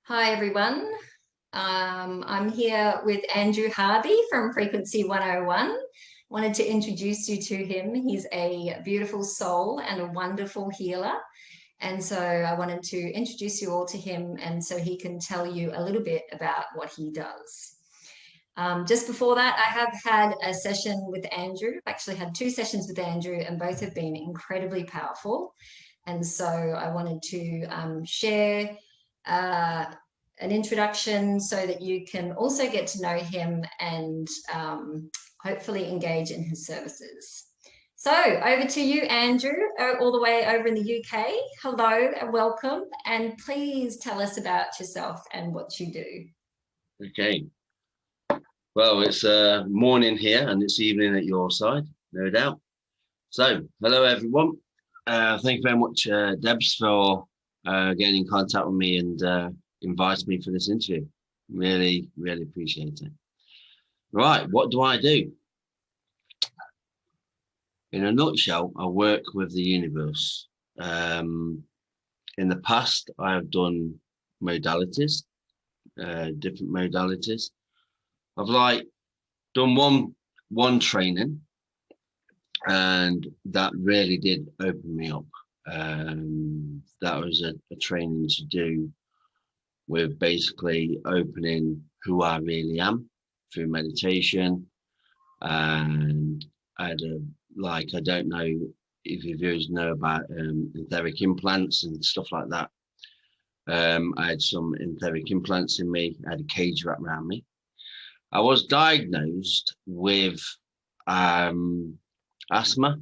Hi, everyone. I'm here with Andrew Harvey from Frequency 101. Wanted to introduce you to him. He's a beautiful soul and a wonderful healer. And so I wanted to introduce you all to him and so he can tell you a little bit about what he does. Just before that, I have had a session with Andrew. I've actually had two sessions with Andrew and both have been incredibly powerful. And so I wanted to share an introduction so that you can also get to know him and hopefully engage in his services. So over to you, Andrew, all the way over in the UK. Hello and welcome. And please tell us about yourself and what you do. Okay. Well, it's morning here and it's evening at your side, no doubt. So, hello everyone. Thank you very much, Debs, for getting in contact with me and inviting me for this interview. Really, really appreciate it. Right, what do I do? In a nutshell, I work with the universe. In the past, I have done modalities, different modalities. I've done one training, and that really did open me up. That was a training to do with basically opening who I really am through meditation. And I had I don't know if you viewers know about etheric implants and stuff like that. I had some etheric implants in me. I had a cage wrapped around me. I was diagnosed with asthma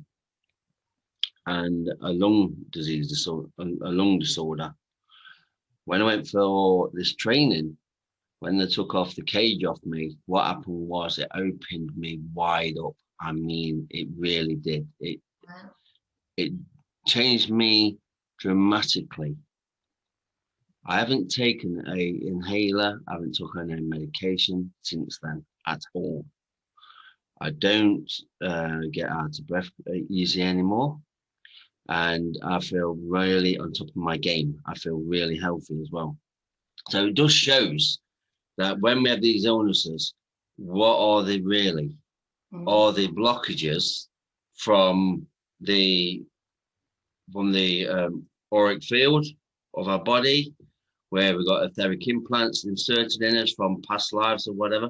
and a lung disorder. When I went for this training, when they took off the cage off me, what happened was it opened me wide up. I mean, it really did. It changed me dramatically. I haven't taken an inhaler. I haven't taken any medication since then at all. I don't get out of breath easy anymore. And I feel really on top of my game. I feel really healthy as well. So it just shows that when we have these illnesses, what are they really? Are they blockages from the auric field of our body, where we've got etheric implants inserted in us from past lives or whatever?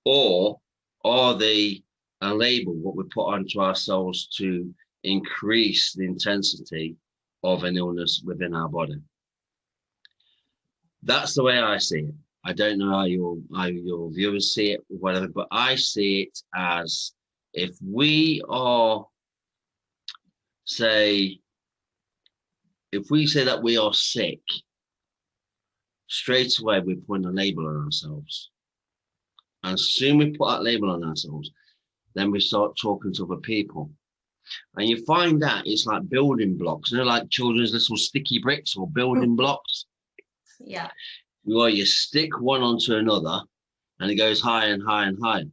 Or are they a label, what we put onto our souls to increase the intensity of an illness within our body? That's the way I see it. I don't know how your viewers see it or whatever, but I see it as if we say that we are sick, straight away we're putting a label on ourselves. And soon we put that label on ourselves, then we start talking to other people. And you find that it's like building blocks, like children's little sticky bricks or building blocks. Yeah. Well, you stick one onto another and it goes higher and higher and higher.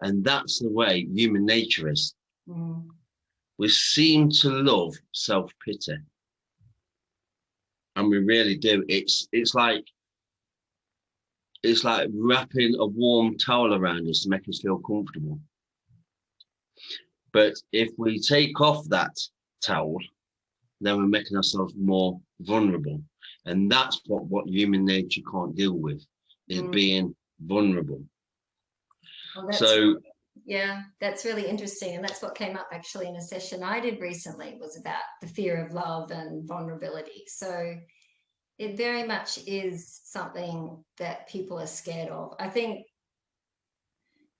And that's the way human nature is. We seem to love self-pity. And we really do. It's like wrapping a warm towel around us to make us feel comfortable. But if we take off that towel, then we're making ourselves more vulnerable. And that's what human nature can't deal with, is being vulnerable. Well, that's really interesting. And that's what came up actually in a session I did recently, was about the fear of love and vulnerability. So it very much is something that people are scared of. I think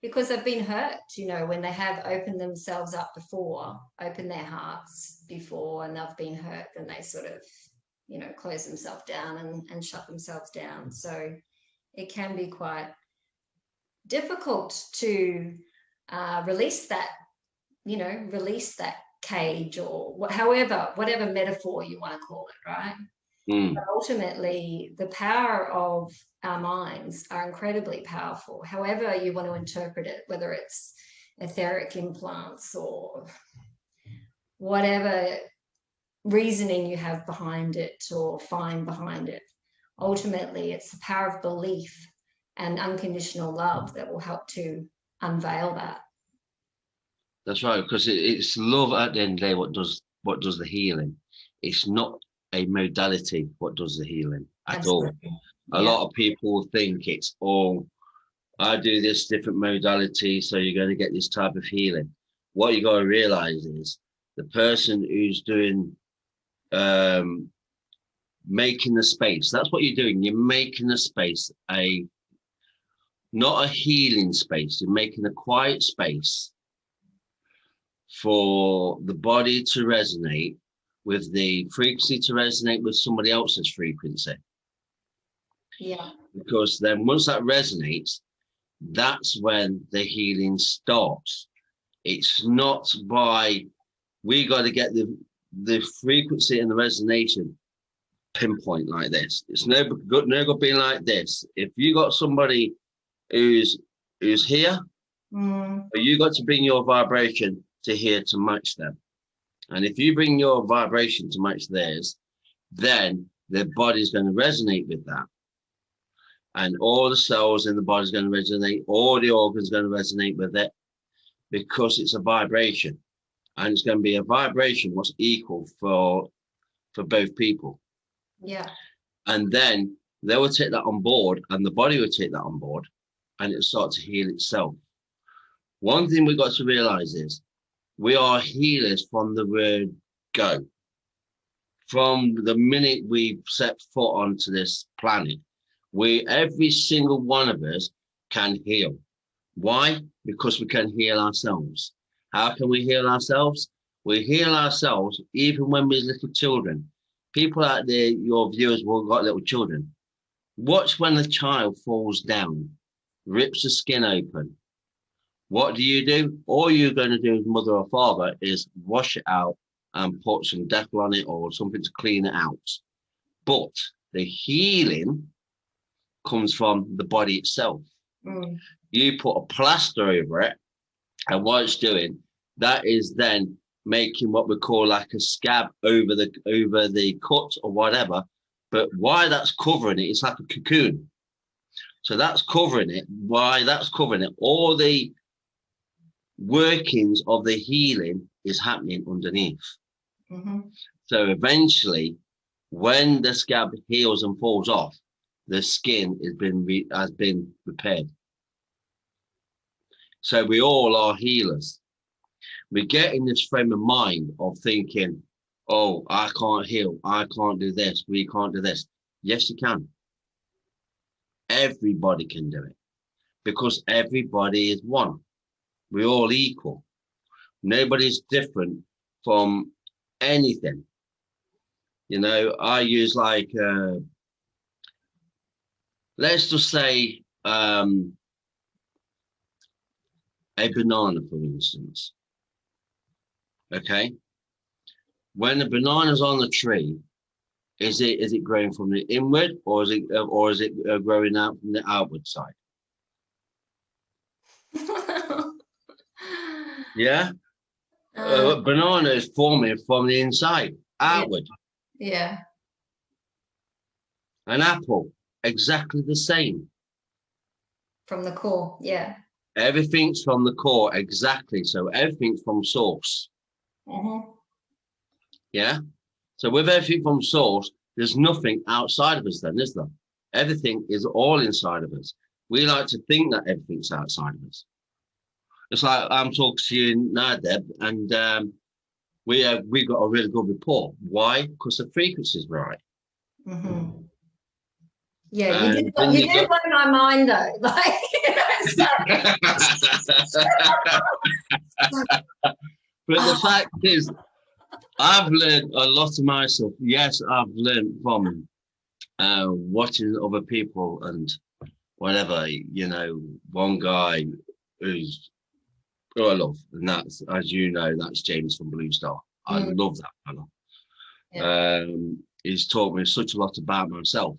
because they've been hurt, when they have opened themselves up before, opened their hearts before, and they've been hurt, then they sort of, close themselves down and shut themselves down. So it can be quite difficult to release that cage, or whatever metaphor you want to call it, right? But ultimately, the power of our minds are incredibly powerful, however you want to interpret it, whether it's etheric implants or whatever reasoning you have behind it or find behind it. ultimately it's the power of belief and unconditional love that will help to unveil that. That's right, because it's love at the end of the day what does the healing. It's not a modality what does the healing at Absolutely. all. A Yeah. lot of people think it's all, I do this different modality, so you're going to get this type of healing. What you got to realize is the person who's doing making the space. That's what you're doing. You're making the space not a healing space. You're making a quiet space for the body to resonate with the frequency, to resonate with somebody else's frequency. Yeah. Because then once that resonates, that's when the healing starts. It's not by, we got to get the frequency and the resonation pinpoint like this. It's no good being like this. If you got somebody who's here, but you got to bring your vibration to here to match them. And if you bring your vibration to match theirs, then their body's going to resonate with that. And all the cells in the body is going to resonate, all the organs are going to resonate with it, because it's a vibration. And it's going to be a vibration what's equal for both people. Yeah. And then they will take that on board, and the body will take that on board, and it'll start to heal itself. One thing we've got to realize is we are healers from the word go. From the minute we set foot onto this planet, every single one of us can heal. Why? Because we can heal ourselves. How can we heal ourselves? We heal ourselves even when we're little children. People out there, your viewers will have got little children. Watch when the child falls down, rips the skin open. What do? All you're going to do as mother or father is wash it out and put some Dettol on it or something to clean it out. But the healing comes from the body itself. You put a plaster over it, and what it's doing, that is then making what we call like a scab over the cut or whatever. But why that's covering it, it's like a cocoon. So that's covering it. Why that's covering it, all the workings of the healing is happening underneath. So eventually, when the scab heals and falls off, the skin has been repaired. So we all are healers. We get in this frame of mind of thinking, oh, I can't heal, I can't do this, we can't do this. Yes, you can. Everybody can do it, because everybody is one. We're all equal. Nobody's different from anything. You know, I use like, let's just say a banana, for instance. Okay. When the banana's on the tree, is it growing from the inward, or is it growing out from the outward side? Yeah. Banana is forming from the inside, outward. Yeah. An apple, exactly the same. From the core, yeah. Everything's from the core, exactly. So everything's from source. Yeah. So with everything from source, there's nothing outside of us then, is there? Everything is all inside of us. We like to think that everything's outside of us. It's like I'm talking to you now, Deb, and we got a really good rapport. Why? Because the frequency's right. Yeah, you did blow my mind though. Like, but the fact is, I've learned a lot of myself. Yes, I've learned from watching other people and whatever. You know, one guy who I love, and that's, as you know, that's James from Blue Star. I love that fella. Yeah. He's taught me such a lot about myself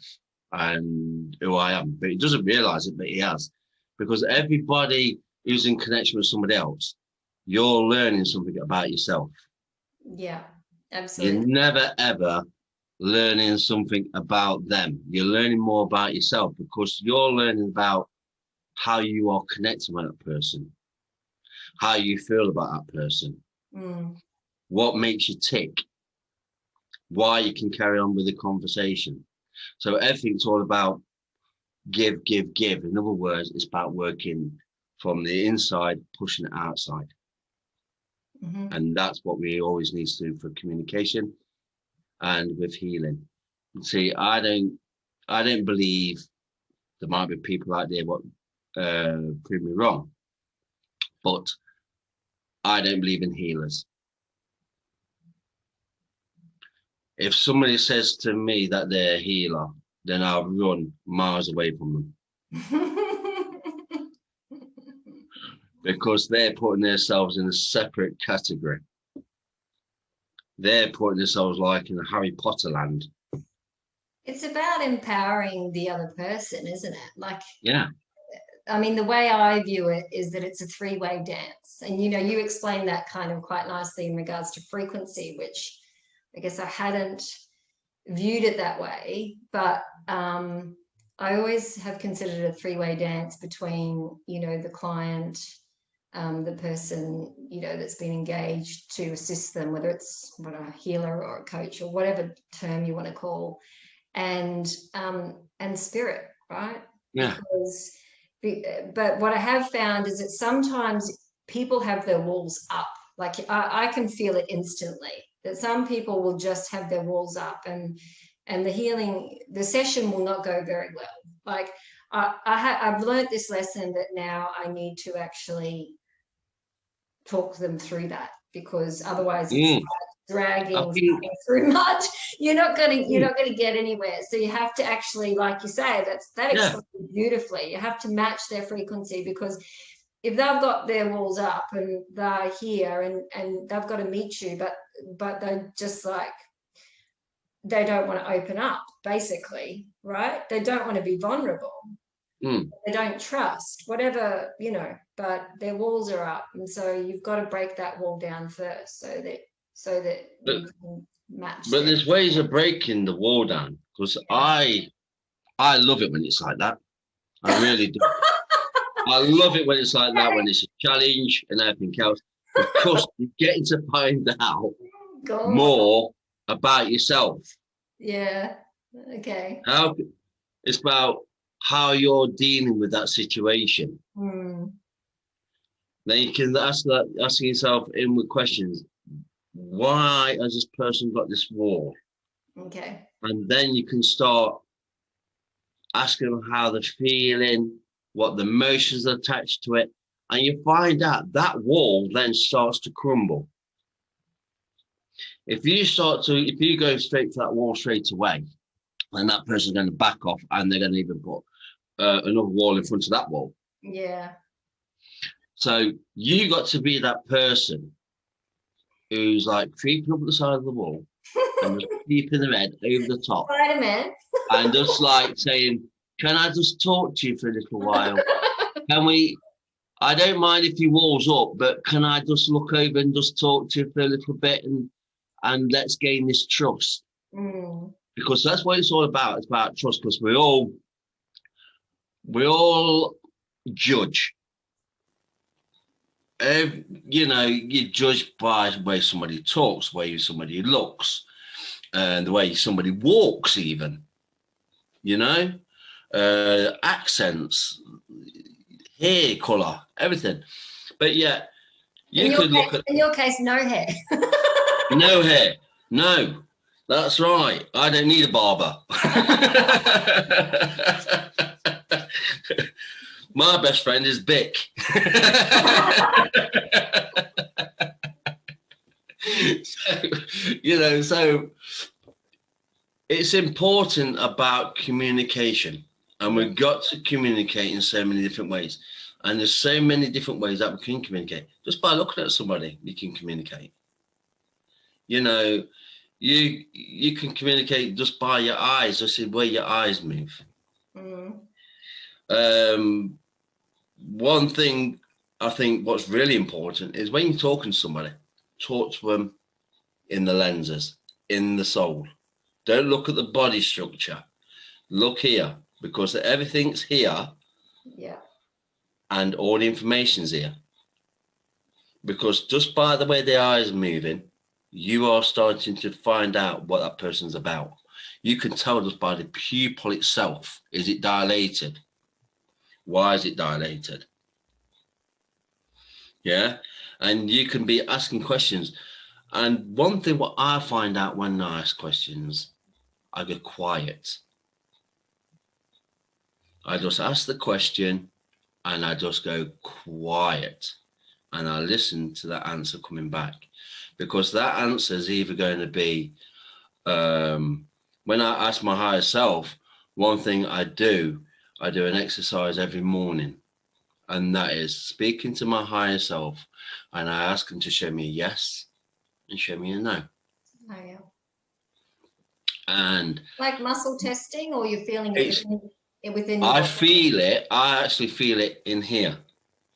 and who I am, but he doesn't realize it, but he has, because everybody who's in connection with somebody else, you're learning something about yourself. Yeah, absolutely. You never ever learning something about them. You're learning more about yourself because you're learning about how you are connecting with that person, how you feel about that person, what makes you tick, why you can carry on with the conversation. So everything's all about give, give, give. In other words, it's about working from the inside, pushing it outside. And that's what we always need to do for communication and with healing. See, I don't believe there might be people out there what prove me wrong, but I don't believe in healers. If somebody says to me that they're a healer, then I'll run miles away from them. Because they're putting themselves in a separate category. They're putting themselves like in a Harry Potter land. It's about empowering the other person, isn't it? Like, yeah. I mean, the way I view it is that it's a three-way dance. And, you know, you explained that kind of quite nicely in regards to frequency, which I guess I hadn't viewed it that way. But I always have considered it a three-way dance between, you know, the client, the person, you know, that's been engaged to assist them, whether it's a healer or a coach or whatever term you want to call, and spirit, right? Yeah. But what I have found is that sometimes people have their walls up. Like I can feel it instantly that some people will just have their walls up, and the session will not go very well. Like I've learned this lesson that now I need to actually talk them through that, because otherwise it's like dragging through mud. You're not going to get anywhere. So you have to actually, like you say, that explains beautifully. You have to match their frequency, because if they've got their walls up and they're here and they've got to meet you, but they're just like, they don't want to open up, basically, right? They don't want to be vulnerable. They don't trust, whatever, you know, but their walls are up. And so you've got to break that wall down first so that you can match. But there's ways of breaking the wall down, because I love it when it's like that. I really do. I love it when it's like that, when it's a challenge and everything else, because you're getting to find out more about yourself. Yeah. Okay. It's about how you're dealing with that situation. Then you can asking yourself inward questions. Why has this person got this wall? Okay. And then you can start asking them how they're feeling, what the emotions are attached to it, and you find out that wall then starts to crumble. If you go straight to that wall straight away, then that person's going to back off, and they're going to even put another wall in front of that wall. Yeah. So you got to be that person who's like creeping up the side of the wall and just keeping their head over the top. Spider-Man. And just like saying, can I just talk to you for a little while? I don't mind if your wall's up, but can I just look over and just talk to you for a little bit and let's gain this trust? Because that's what it's all about. It's about trust, because we all judge. You judge by the way somebody talks, the way somebody looks, and the way somebody walks, even, accents, hair color, everything. But yeah, you could look at, in your case, no hair. No hair. No, that's right. I don't need a barber. My best friend is Vic. So it's important about communication, and we've got to communicate in so many different ways. And there's so many different ways that we can communicate. Just by looking at somebody, you can communicate. You can communicate just by your eyes, just the way your eyes move. One thing I think what's really important is when you're talking to somebody, talk to them in the lenses, in the soul. Don't look at the body structure. Look here, because everything's here. Yeah. And all the information's here. Because just by the way the eyes are moving, you are starting to find out what that person's about. You can tell just by the pupil itself. Is it dilated? Why is it dilated? Yeah. And you can be asking questions. And one thing what I find out when I ask questions, I get quiet. I just ask the question and I just go quiet. And I listen to that answer coming back, because that answer is either going to be, when I ask my higher self, one thing I do an exercise every morning, and that is speaking to my higher self, and I ask them to show me a yes and show me a no. Oh, yeah. And like muscle testing, or you're feeling it within your I body? feel it. I actually feel it in here.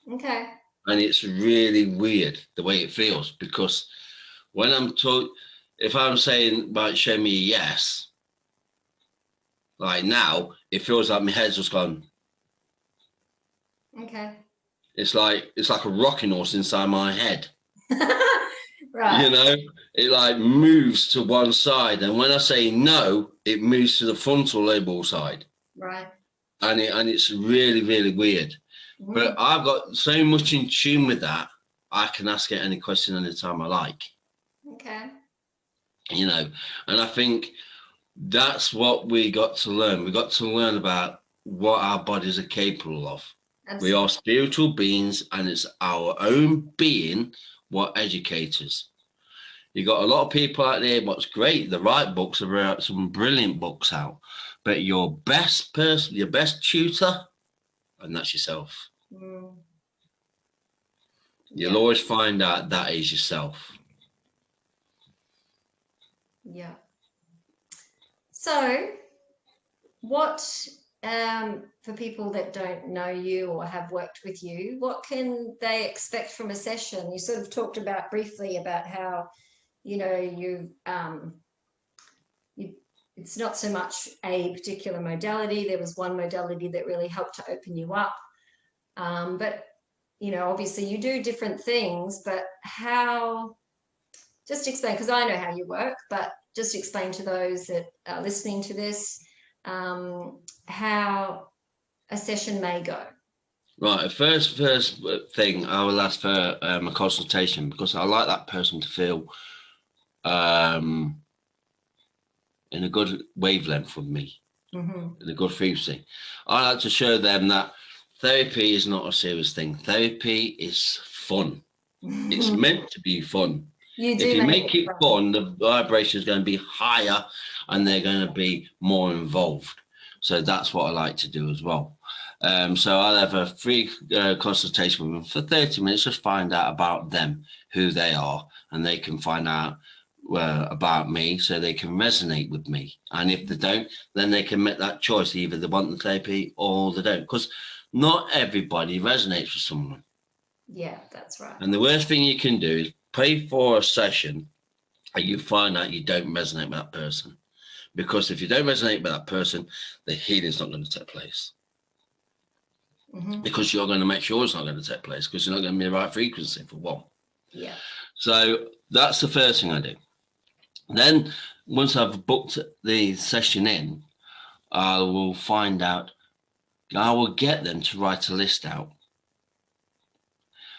Okay. And it's really weird the way it feels, because when I'm told, if I'm saying, right, show me a yes, like now, it feels like my head's just gone. Okay. It's like a rocking horse inside my head. Right. You know, it like moves to one side, and when I say no, it moves to the frontal lobe side. Right. And it's really, really weird. Mm. But I've got so much in tune with that, I can ask it any question anytime I like. Okay. You know, and I think that's what we got to learn. We got to learn about what our bodies are capable of. Absolutely. We are spiritual beings, and it's our own being what educates us. You got a lot of people out there. What's great, the right books are out, some brilliant books out, but your best person, your best tutor, and that's yourself. Mm. You'll always find out that is yourself. Yeah. So what, for people that don't know you or have worked with you, what can they expect from a session? You sort of talked about briefly about how, you know, it's not so much a particular modality. There was one modality that really helped to open you up. But, you know, obviously you do different things, but how, just explain, because I know how you work, but just explain to those that are listening to this, how a session may go. Right. First thing, I will ask for a consultation, because I like that person to feel in a good wavelength with me, in a good frequency. I like to show them that therapy is not a serious thing. Therapy is fun. It's meant to be fun. If you make it fun, the vibration is going to be higher and they're going to be more involved. So that's what I like to do as well. So I'll have a free consultation with them for 30 minutes, just find out about them, who they are, and they can find out about me, so they can resonate with me. And if they don't, then they can make that choice. Either they want the therapy or they don't, because not everybody resonates with someone. Yeah, that's right. And the worst thing you can do is pay for a session and you find out you don't resonate with that person. Because if you don't resonate with that person, the healing's not going to take place. Because you're going to make sure it's not going to take place, because you're not going to be the right frequency, for one. Yeah. So that's the first thing I do. Then once I've booked the session in, I will find out, I will get them to write a list out.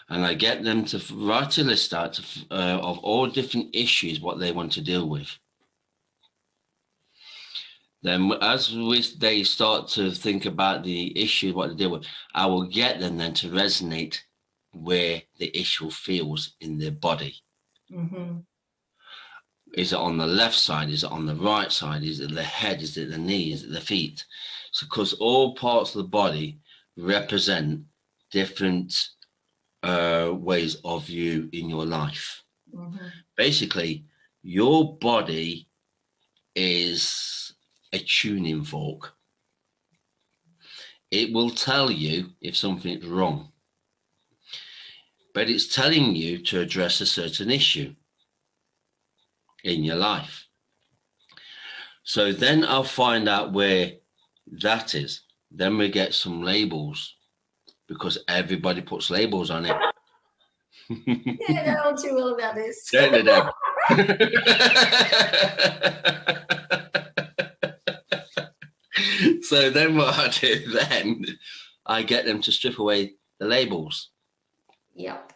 And I get them to write a list out of all different issues, what they want to deal with. Then as they start to think about the issue, what to deal with, I will get them then to resonate where the issue feels in their body. Is it on the left side? Is it on the right side? Is it the head? Is it the knee? Is it the feet? So because all parts of the body represent different ways of you in your life. Basically, your body is a tuning fork. It will tell you if something's wrong, but it's telling you to address a certain issue in your life. So then I'll find out where that is. Then we get some labels because everybody puts labels on it. Yeah, no, I'm too well about this. Don't they, Deb? So then what I do then, I get them to strip away the labels. Yep.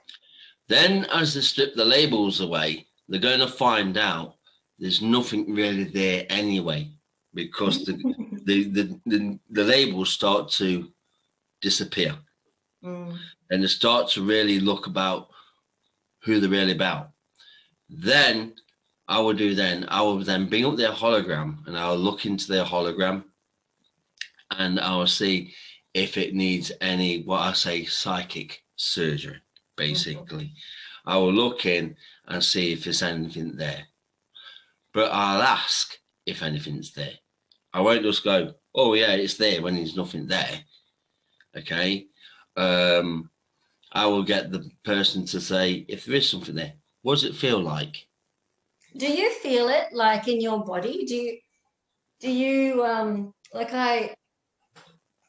Then as they strip the labels away, they're going to find out there's nothing really there anyway, because the labels start to disappear. And they start to really look about who they're really about. Then I will then bring up their hologram, and I'll look into their hologram, and I will see if it needs any, what I say, psychic surgery, basically. I will look in and see if there's anything there. But I'll ask if anything's there. I won't just go, oh yeah, it's there, when there's nothing there. Okay. I will get the person to say, if there is something there, what does it feel like? Do you feel it like in your body? Do you like I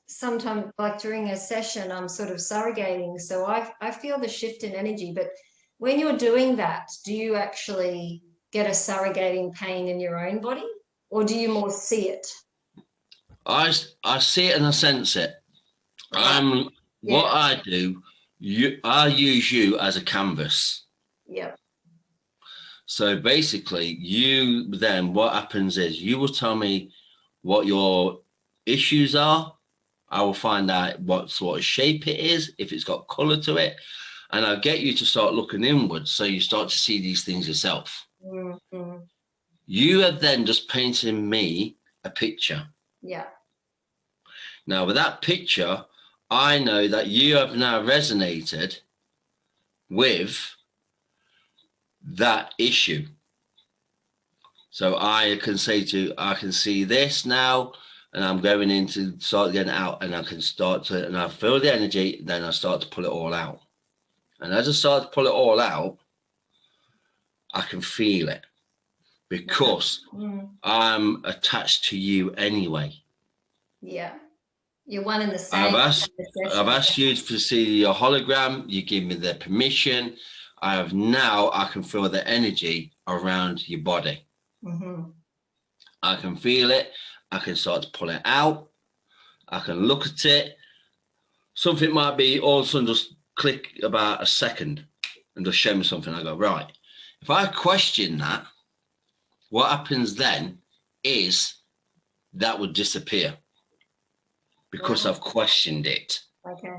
sometimes, like during a session, I'm sort of surrogating, so I feel the shift in energy. But when you're doing that, do you actually get a surrogating pain in your own body, or do you more see it? I see it and I sense it. Right. What I do, I use you as a canvas. Yep. So basically, what happens is you will tell me what your issues are. I will find out what sort of shape it is, if it's got color to it, and I'll get you to start looking inwards, so you start to see these things yourself. Mm-hmm. You have then just painted me a picture. Yeah. Now, with that picture, I know that you have now resonated with that issue. So I can say I can see this now, and I'm going in to start getting it out, and I can and I feel the energy, then I start to pull it all out. And as I start to pull it all out, I can feel it, because I'm attached to you anyway. Yeah. You're one and the same. I've asked you to see your hologram. You give me the permission. I can feel the energy around your body. I can feel it. I can start to pull it out. I can look at it. Something might be all of a sudden just click about a second and just show me something. I go, right. If I question that, what happens then is that would disappear, because I've questioned it. Okay.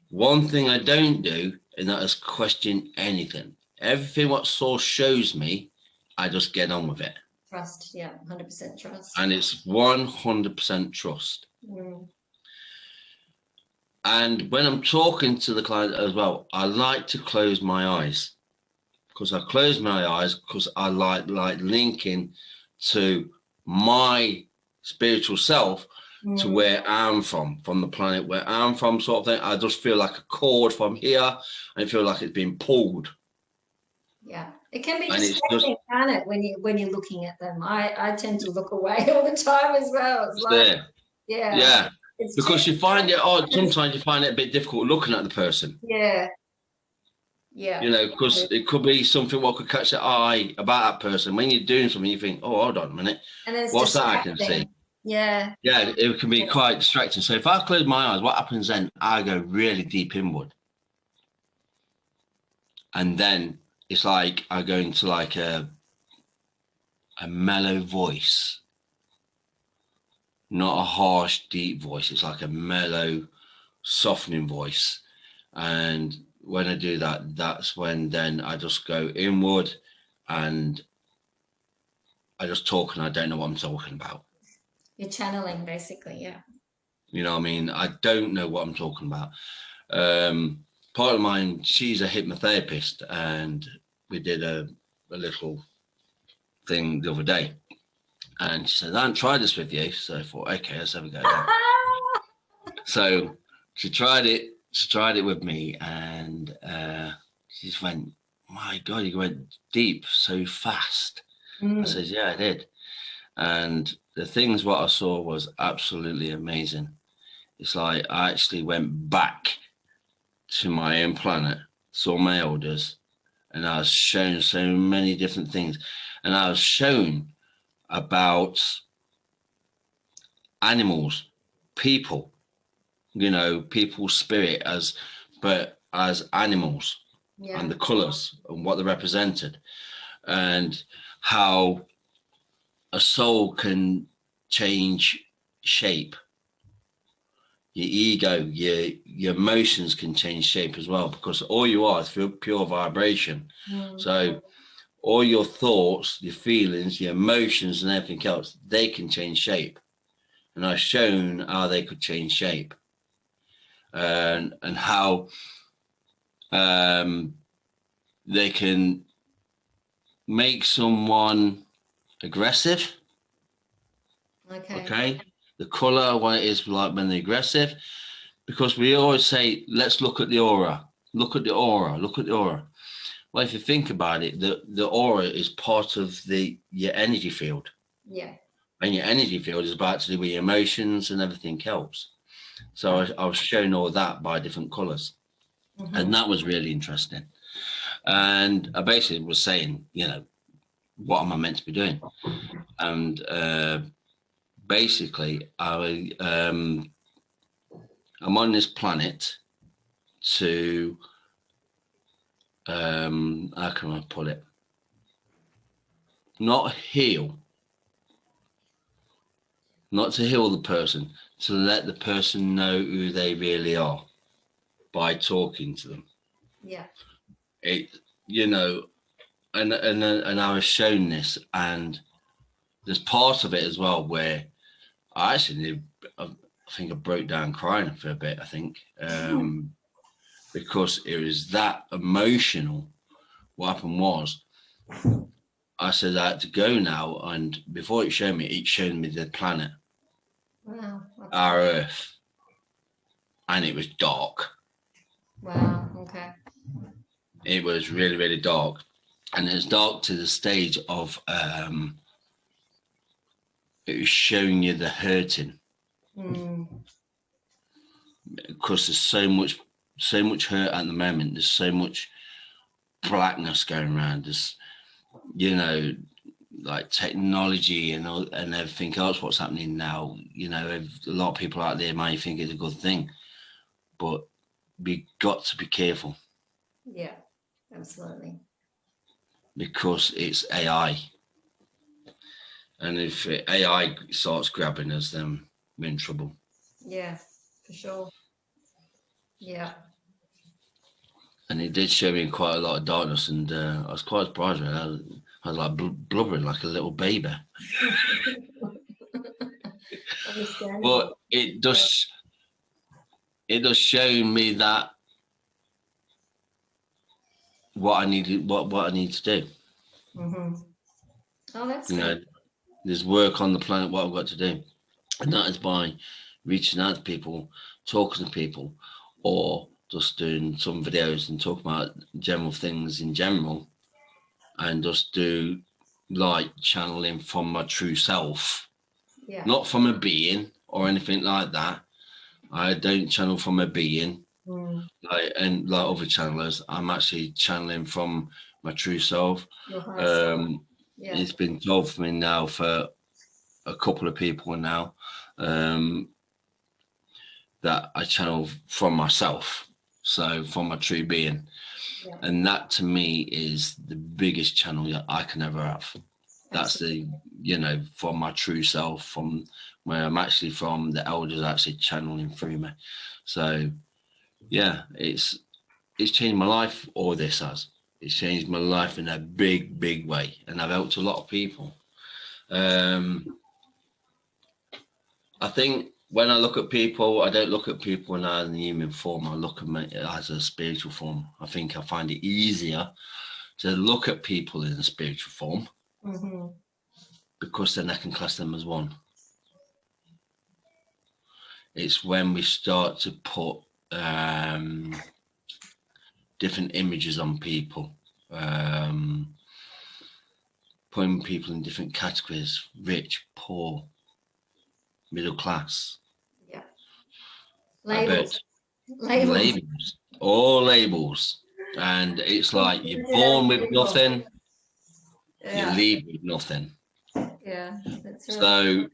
One thing I don't do, and that is question anything. Everything what source shows me, I just get on with it. Trust, yeah, 100% trust. And it's 100% trust. And when I'm talking to the client as well, I like to close my eyes, because I close my eyes because I like linking to my spiritual self, to where I'm from the planet where I'm from, sort of thing. I just feel like a cord from here, and I feel like it's being pulled. Yeah, it can be distracting, can't it, when you're looking at them? I tend to look away all the time as well. It's like, yeah, it's because you find it odd. Sometimes you find it a bit difficult looking at the person. Yeah. You know, because it could be something what could catch the eye about that person. When you're doing something, you think, oh, hold on a minute, what's that I can see? Yeah. Yeah, it can be quite distracting. So if I close my eyes, what happens then? I go really deep inward. And then it's like I go into like a mellow voice. Not a harsh, deep voice. It's like a mellow, softening voice. And when I do that, that's when then I just go inward, and I just talk, and I don't know what I'm talking about. You're channeling, basically, yeah. You know what I mean? I don't know what I'm talking about. Part of mine, she's a hypnotherapist, and we did a little thing the other day. And she said, I haven't tried this with you. So I thought, okay, let's have a go. So she tried it with me, and she just went, my God, you went deep so fast. I said, yeah, I did. And the things what I saw was absolutely amazing. It's like I actually went back to my own planet, saw my elders, and I was shown so many different things. And I was shown about animals, people, people's spirit but as animals, and the colors and what they represented, and how a soul can change shape. Your ego, your emotions can change shape as well, because all you are is pure vibration. So all your thoughts, your feelings, your emotions and everything else, they can change shape. And I've shown how they could change shape, and how they can make someone aggressive. Okay. The color, what it is like when they're aggressive, because we always say, let's look at the aura. Look at the aura. Look at the aura. Well, if you think about it, the aura is part of your energy field. Yeah. And your energy field is about to do with your emotions and everything else. So I was shown all that by different colors. And that was really interesting. And I basically was saying, what am I meant to be doing? And basically, I'm on this planet to, how can I put it? Not to heal the person, to let the person know who they really are by talking to them. Yeah. And I was shown this, and there's part of it as well where I think I broke down crying for a bit, I think, because it was that emotional. What happened was, I said I had to go now, and before it showed me the planet. Wow. Our Earth. And it was dark. Wow. Okay. It was really, really dark. And it was dark to the stage of it was showing you the hurting. Because there's so much hurt at the moment. There's so much blackness going around. There's, like technology and everything else, what's happening now. A lot of people out there might think it's a good thing, but we got to be careful. Yeah, absolutely. Because it's AI. And if AI starts grabbing us, then we're in trouble. Yeah, for sure. Yeah. And it did show me quite a lot of darkness, and I was quite surprised. I was like blubbering like a little baby. But it does show me that what I need to do. Oh, that's good. There's work on the planet, what I've got to do, and that is by reaching out to people, talking to people, or just doing some videos and talk about general things in general, and just do like channeling from my true self. Yeah. Not from a being or anything like that. I don't channel from a being like other channelers. I'm actually channeling from my true self. It's been told for me now for a couple of people now, that I channel from myself, so from my true being. And that to me is the biggest channel that I can ever have. That's from my true self, from where I'm actually from, the elders actually channeling through me. So yeah, it's changed my life. All this has. It's changed my life in a big, big way, and I've helped a lot of people. I think when I look at people, I don't look at people in a human form. I look at them as a spiritual form. I think I find it easier to look at people in a spiritual form, because then I can class them as one. It's when we start to put different images on people, put putting people in different categories: rich, poor, middle class. Yeah. Labels. Labels. All labels. And it's like you're born with nothing, you leave with nothing. Yeah, that's right. So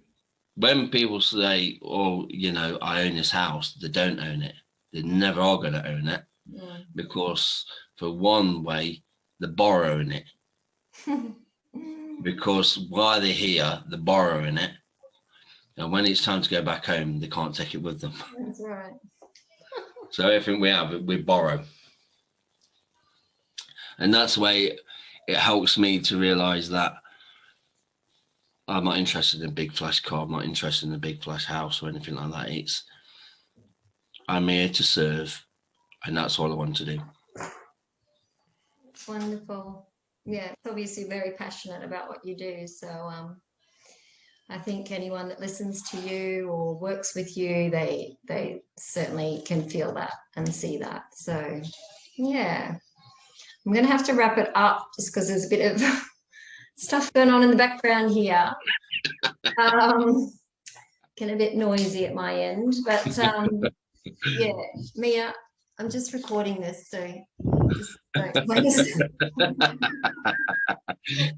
when people say, oh, you know, I own this house, they don't own it. They never are going to own it, because for one way, they're borrowing it. Because while they're here, they're borrowing it. And when it's time to go back home, they can't take it with them. That's right. So everything we have, we borrow. And that's the way it helps me to realize that I'm not interested in a big flash car. I'm not interested in a big flash house or anything like that. I'm here to serve, and that's all I want to do. Wonderful. Yeah, it's obviously very passionate about what you do. So I think anyone that listens to you or works with you, they certainly can feel that and see that. So yeah, I'm going to have to wrap it up just because there's a bit of stuff going on in the background here. Getting a bit noisy at my end, but yeah, Mia, I'm just recording this, so just don't please.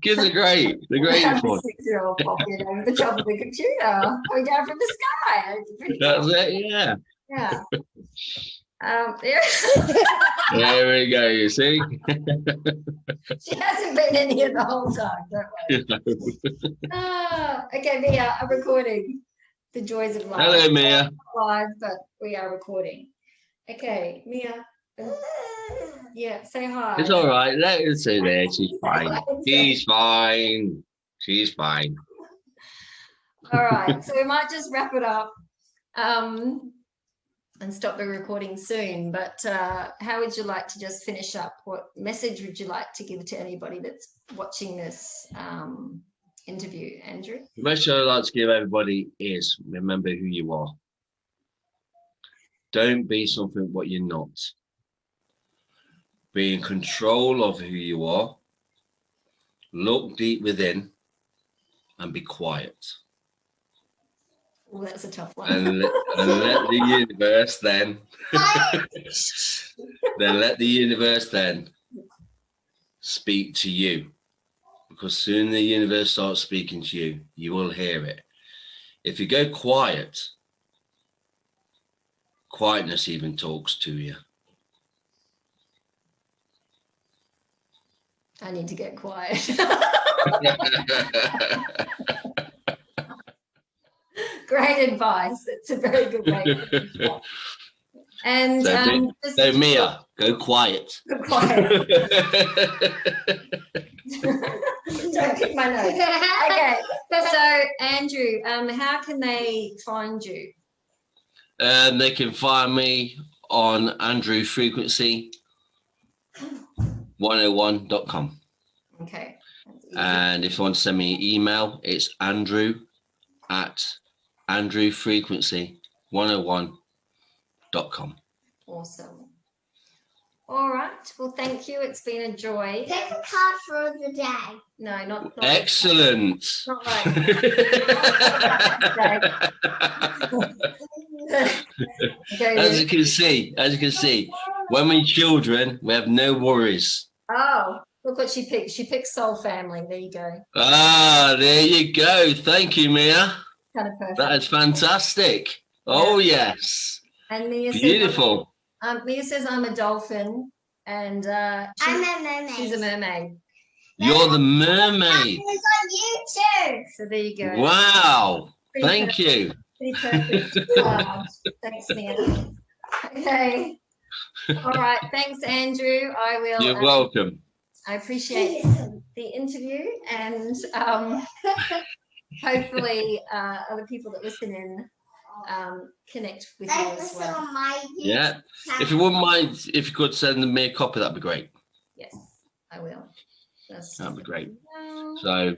Kids are great. They're great fun. 6-year-old popping over the top of the computer, coming down from the sky. That's it, yeah. Yeah. There we go, you see. She hasn't been in here the whole time, don't worry. Okay, Mia, I'm recording. The joys of life. Hello, Mia. Live, but we are recording. Okay, Mia. Yeah, say hi. It's all right. Let her say there. She's fine. She's fine. She's fine. All right, so we might just wrap it up and stop the recording soon. But how would you like to just finish up? What message would you like to give to anybody that's watching this interview, Andrew? The message I'd like to give everybody is remember who you are. Don't be something what you're not. Be in control of who you are. Look deep within and be quiet. Oh, that's a tough one. And let the universe then let the universe then speak to you. Because soon the universe starts speaking to you, you will hear it. If you go quiet, quietness even talks to you. I need to get quiet. Great advice. It's a very good way. And so Mia, go quiet. Go quiet. Don't pick my nose. Okay. So Andrew, how can they find you? They can find me on Andrew Frequency 101.com. Okay. And if you want to send me an email, it's andrew@andrewfrequency101.com. Awesome. All right. Well, thank you. It's been a joy. Pick a card for the day. No, not Excellent. Not right. As you can see, when we're children, we have no worries. Oh, look what she picked. She picked Soul Family. There you go. Ah, there you go. Thank you, Mia. Kind of perfect. That is fantastic. Oh, yes. And Mia beautiful. Mia says I'm a dolphin, and I'm a mermaid. She's a mermaid. You're the mermaid. It's on YouTube. So there you go. Wow. Thank you. Pretty perfect. Thanks, Mia. Okay. All right. Thanks, Andrew. I will. You're welcome. I appreciate the interview, and hopefully other people that listen in connect with you as well. Yeah. If you wouldn't mind, if you could send me a copy, that'd be great. Yes, I will. That'd be great. So